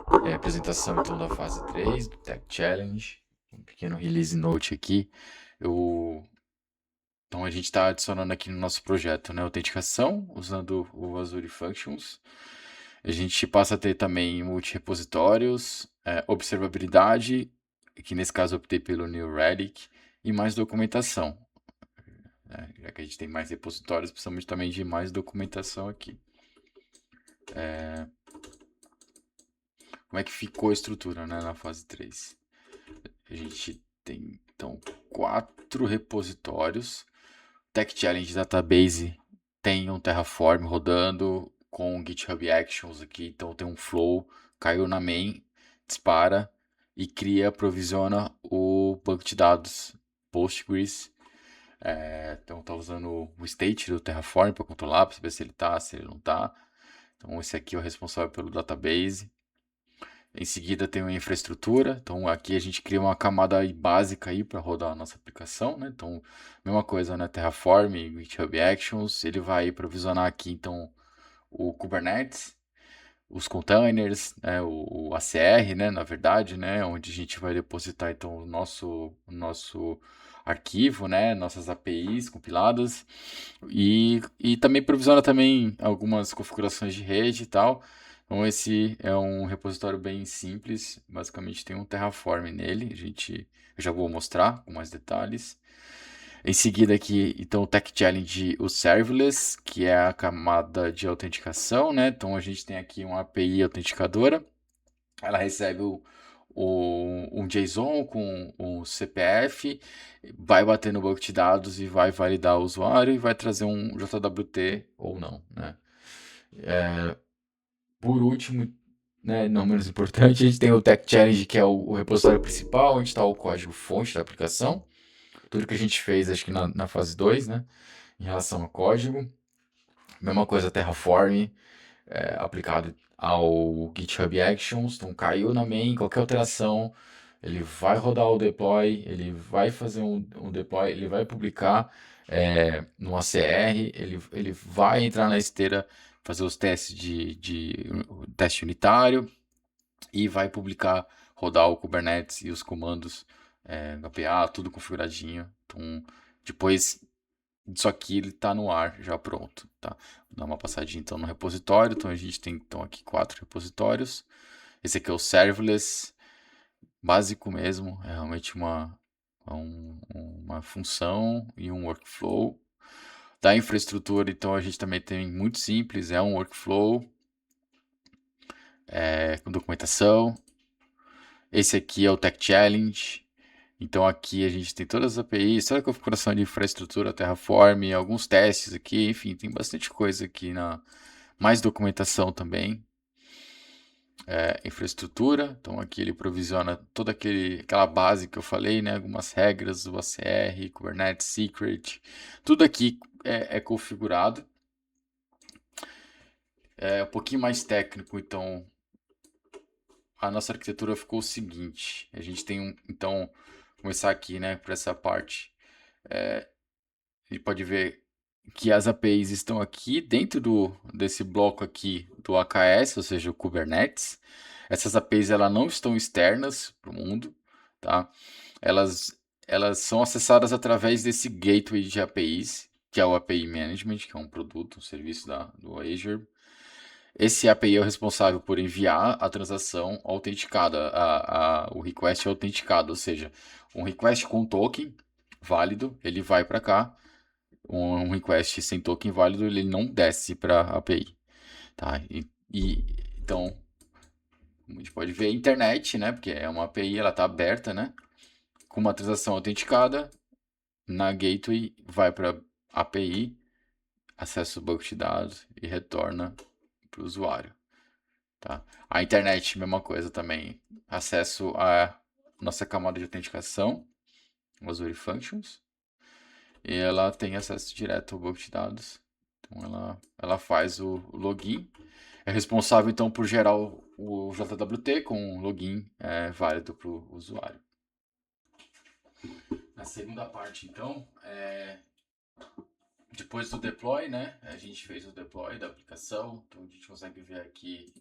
Apresentação então da fase 3 do Tech Challenge, um pequeno release note aqui. Então a gente está adicionando aqui no nosso projeto, né, autenticação usando o Azure Functions. A gente passa a ter também multi-repositórios, observabilidade, que nesse caso eu optei pelo New Relic, e mais documentação. Já que a gente tem mais repositórios, precisamos também de mais documentação aqui. Como é que ficou a estrutura, né, na fase 3? A gente tem, então, 4 repositórios. Tech Challenge Database tem um Terraform rodando com GitHub Actions aqui, então tem um flow, caiu na main, dispara e cria, provisiona o banco de dados Postgres. Então tá usando o state do Terraform para controlar, para saber se ele tá, se ele não tá. Então esse aqui é o responsável pelo database. Em seguida tem uma infraestrutura, então aqui a gente cria uma camada básica aí para rodar a nossa aplicação, né? Então, mesma coisa, né? Terraform, GitHub Actions, ele vai provisionar aqui então o Kubernetes, os containers, né? o ACR, né? Na verdade, né? Onde a gente vai depositar então o nosso arquivo, né? Nossas APIs compiladas e também provisiona também algumas configurações de rede e tal. Então esse é um repositório bem simples, basicamente tem um Terraform nele, eu já vou mostrar com mais detalhes. Em seguida aqui, então o Tech Challenge, o Serverless, que é a camada de autenticação, né? Então a gente tem aqui uma API autenticadora, ela recebe um JSON com o CPF, vai bater no banco de dados e vai validar o usuário e vai trazer um JWT ou não, né? Por último, né, não menos importante, a gente tem o Tech Challenge, que é o repositório principal, onde está o código-fonte da aplicação. Tudo que a gente fez, acho que na fase 2, né, em relação ao código. Mesma coisa, Terraform, aplicado ao GitHub Actions. Então, caiu na main, qualquer alteração, ele vai rodar o deploy, ele vai fazer um deploy, ele vai publicar no ACR, ele vai entrar na esteira, fazer os testes de teste unitário e vai publicar, rodar o Kubernetes e os comandos HPA, tudo configuradinho. Então, depois disso aqui ele está no ar, já pronto, tá? Vou dar uma passadinha então no repositório. Então a gente tem então aqui 4 repositórios. Esse aqui é o serverless, básico mesmo, é realmente uma função e um workflow. Da infraestrutura, então a gente também tem muito simples, é um workflow com documentação. Esse aqui é o Tech Challenge. Então aqui a gente tem todas as APIs, toda a configuração de infraestrutura, Terraform, alguns testes aqui, enfim, tem bastante coisa aqui mais documentação também. Infraestrutura, então aqui ele provisiona toda aquela base que eu falei, né? Algumas regras, o ACR, Kubernetes, Secret, tudo aqui é configurado. É um pouquinho mais técnico, então a nossa arquitetura ficou o seguinte: a gente tem então, começar aqui, né, por essa parte. A gente pode ver que as APIs estão aqui dentro desse bloco aqui do AKS, ou seja, o Kubernetes. Essas APIs elas não estão externas para o mundo, tá? Elas, elas são acessadas através desse gateway de APIs, que é o API Management, que é um produto, um serviço do Azure. Esse API é o responsável por enviar a transação autenticada, o request autenticado, ou seja, um request com token válido, ele vai para cá. Um request sem token válido, ele não desce para a API, tá? Então, a gente pode ver a internet, né? Porque é uma API, ela está aberta, né? Com uma transação autenticada, na gateway vai para a API, acessa o banco de dados e retorna para o usuário, tá? A internet, mesma coisa também, acesso à nossa camada de autenticação, o Azure Functions, e ela tem acesso direto ao banco de dados. Então ela faz o login, é responsável então por gerar o JWT com login válido para o usuário. Na segunda parte, então, depois do deploy, né? A gente fez o deploy da aplicação, então a gente consegue ver aqui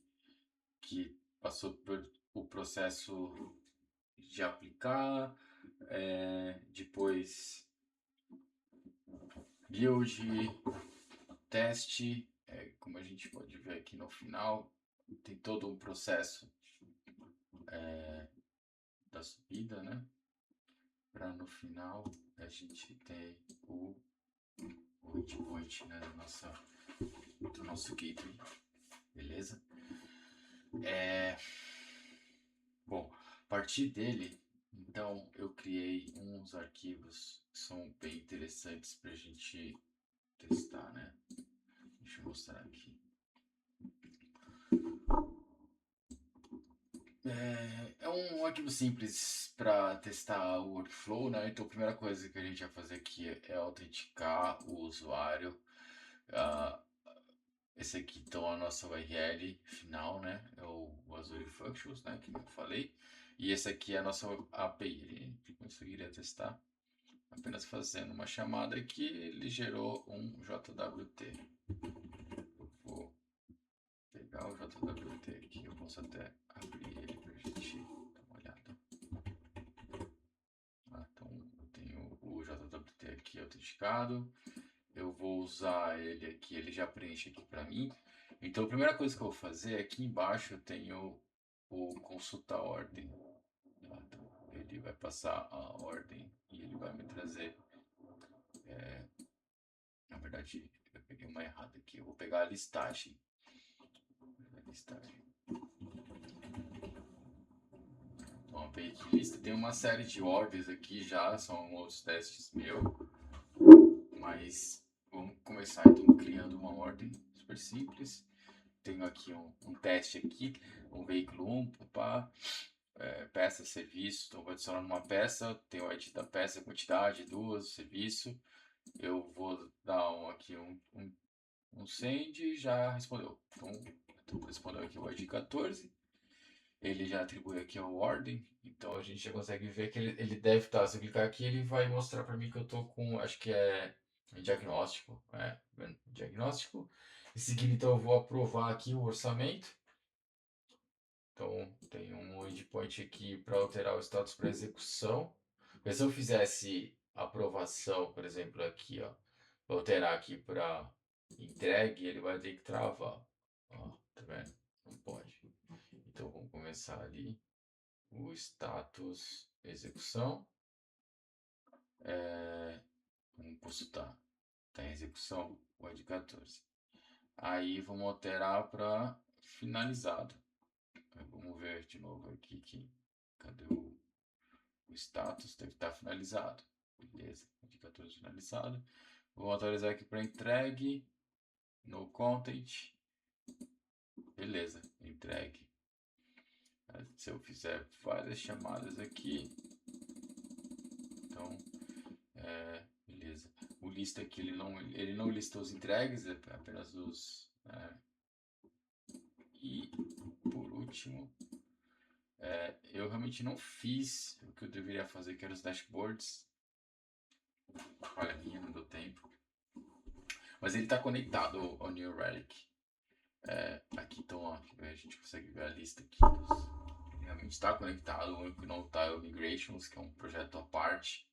que passou por o processo de aplicar, depois build, teste, como a gente pode ver aqui no final, tem todo um processo da subida, né? Para no final a gente ter o endpoint, né, do nosso gateway, beleza? Bom, a partir dele, então eu criei uns arquivos que são bem interessantes para a gente testar, né? Deixa eu mostrar aqui. É um arquivo simples para testar o workflow, né? Então a primeira coisa que a gente vai fazer aqui é autenticar o usuário. Esse aqui então é a nossa URL final, né? É o Azure Functions, né? Que eu falei. E esse aqui é a nossa API. A gente conseguiria testar apenas fazendo uma chamada aqui. Ele gerou um JWT. Eu vou pegar o JWT aqui. Eu posso até abrir ele para a gente dar uma olhada. Então eu tenho o JWT aqui autenticado. Eu vou usar ele aqui, ele já preenche aqui para mim. Então a primeira coisa que eu vou fazer, aqui embaixo eu tenho o consulta ordem. Então, ele vai passar a ordem e ele vai me trazer. Na verdade, eu peguei uma errada aqui. Eu vou pegar a listagem. Então, a API que lista tem uma série de ordens aqui já, são outros testes meus. Mas vamos começar então criando uma ordem super simples. Tenho aqui um teste aqui, um veículo 1, peça, serviço. Então vou adicionar uma peça, tenho o ID da peça, quantidade, duas, serviço. Eu vou dar aqui um send e já respondeu. Então respondeu aqui o ID 14. Ele já atribui aqui a ordem, então a gente já consegue ver que ele deve estar. Se eu clicar aqui, ele vai mostrar para mim que eu estou com, acho que é diagnóstico, diagnóstico. Em seguida, então eu vou aprovar aqui o orçamento. Então tem um endpoint aqui para alterar o status para execução. Mas se eu fizesse aprovação, por exemplo, aqui, ó, vou alterar aqui para entregue, ele vai ter que travar. Ó, tá vendo? Não pode. Então vamos começar ali o status execução. Vamos consultar. Está em execução o ID 14. Aí vamos alterar para finalizado. Vamos ver de novo aqui cadê o status? Deve estar finalizado. Beleza, ID 14 finalizado. Vou atualizar aqui para entregue. No content. Beleza, entregue. Se eu fizer várias chamadas aqui, então beleza. O lista aqui ele não lista os entregues, é apenas os. E por último, eu realmente não fiz o que eu deveria fazer, que eram os dashboards. Olha, minha, não deu tempo. Mas ele está conectado ao New Relic. Aqui então ó, a gente consegue ver a lista aqui. Ele realmente está conectado. O único que não está é o Migrations, que é um projeto à parte.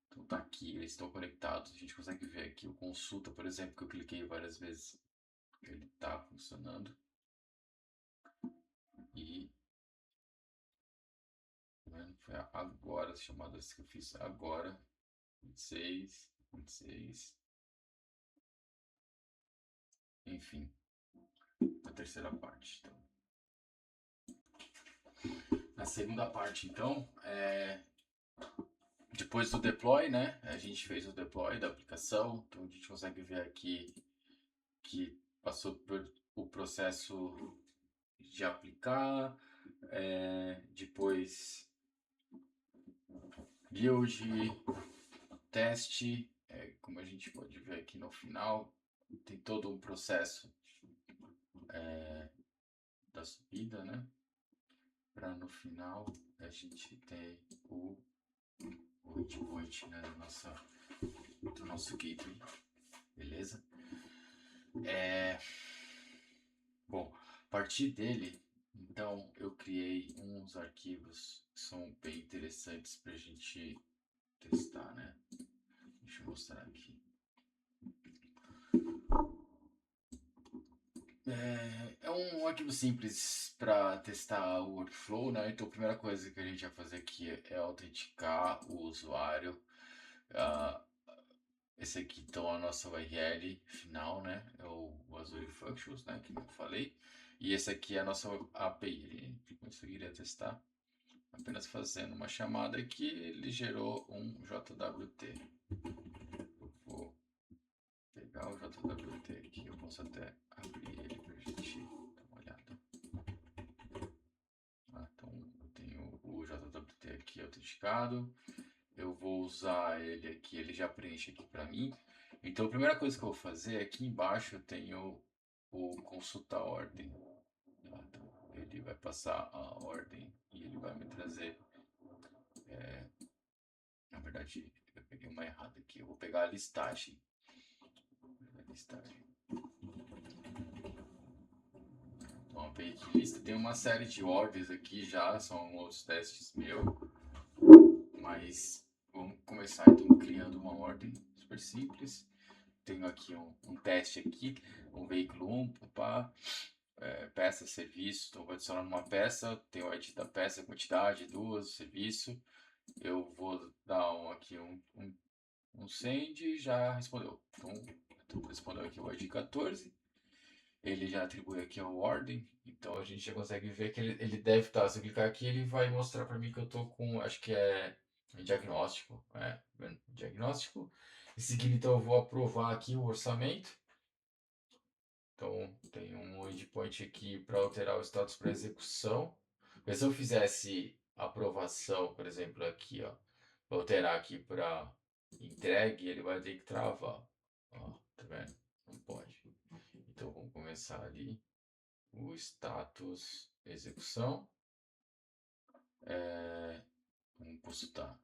Então tá aqui, eles estão conectados. A gente consegue ver aqui o consulta, por exemplo, que eu cliquei várias vezes. Ele está funcionando. E foi agora as chamadas que eu fiz agora. 26, 26. Enfim, a terceira parte. Então. Na segunda parte, então, depois do deploy, né? A gente fez o deploy da aplicação. Então a gente consegue ver aqui que passou por o processo de aplicar, depois build, teste, como a gente pode ver aqui no final, tem todo um processo da subida, né? Para no final a gente ter o endpoint, né, do nosso gateway, beleza? Bom, A partir dele, então eu criei uns arquivos que são bem interessantes para a gente testar, né? Deixa eu mostrar aqui. É um arquivo simples para testar o workflow, né? Então a primeira coisa que a gente vai fazer aqui é autenticar o usuário. Ah, esse aqui então é a nossa URL final, né? É o Azure Functions, né? Que eu falei. E esse aqui é a nossa API. Ele conseguiria testar apenas fazendo uma chamada aqui. Ele gerou um JWT. Eu vou pegar o JWT aqui. Eu posso até abrir ele para a gente dar uma olhada. Então eu tenho o JWT aqui autenticado. Eu vou usar ele aqui, ele já preenche aqui para mim. Então a primeira coisa que eu vou fazer, aqui embaixo eu tenho o consulta ordem. Então, ele vai passar a ordem e ele vai me trazer. Na verdade, eu peguei uma errada aqui. Eu vou pegar a listagem. Então a API de lista tem uma série de ordens aqui já, são outros testes meus. Mas vamos começar então criando uma ordem super simples. Tenho aqui um teste aqui, um veículo 1, peça, serviço. Então vou adicionar uma peça, tenho o ID da peça, quantidade, duas, serviço. Eu vou dar aqui um send e já respondeu. Então respondeu aqui o ID 14. Ele já atribui aqui a ordem, então a gente já consegue ver que ele deve estar. Se eu clicar aqui, ele vai mostrar para mim que eu estou com, acho que é diagnóstico, diagnóstico. Em seguida, então eu vou aprovar aqui o orçamento. Então tem um endpoint aqui para alterar o status para execução. Mas se eu fizesse aprovação, por exemplo, aqui, ó, vou alterar aqui para entregue, ele vai ter que travar. Ó, tá vendo? Não pode. Então vamos começar ali o status execução. Vamos consultar.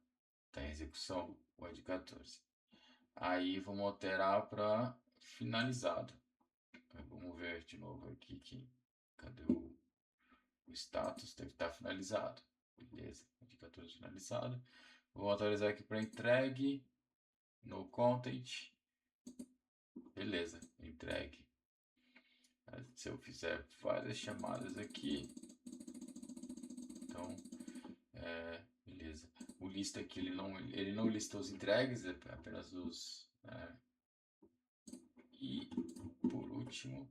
Está em execução o ID 14. Aí vamos alterar para finalizado. Vamos ver de novo aqui cadê o status? Deve estar finalizado. Beleza, ID 14 finalizado. Vou atualizar aqui para entregue. No content. Beleza, entregue. Se eu fizer várias chamadas aqui, então beleza. O lista aqui ele não lista os entregues, é apenas os. E por último,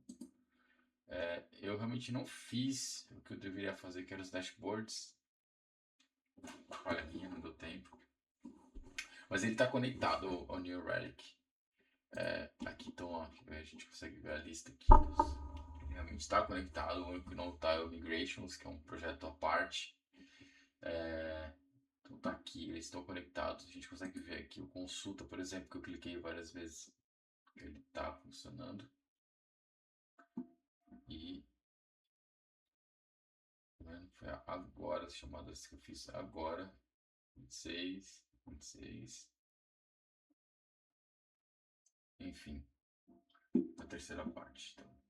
eu realmente não fiz o que eu deveria fazer, que era os dashboards. Olha, minha, não deu tempo. Mas ele está conectado ao New Relic. Aqui então, ó, a gente consegue ver a lista aqui ele realmente está conectado. O único que não está é o Migrations, que é um projeto à parte. Então tá aqui, eles estão conectados. A gente consegue ver aqui o consulta, por exemplo, que eu cliquei várias vezes. Ele está funcionando. E foi agora as chamadas que eu fiz agora. 26, 26. Enfim, a terceira parte. Então,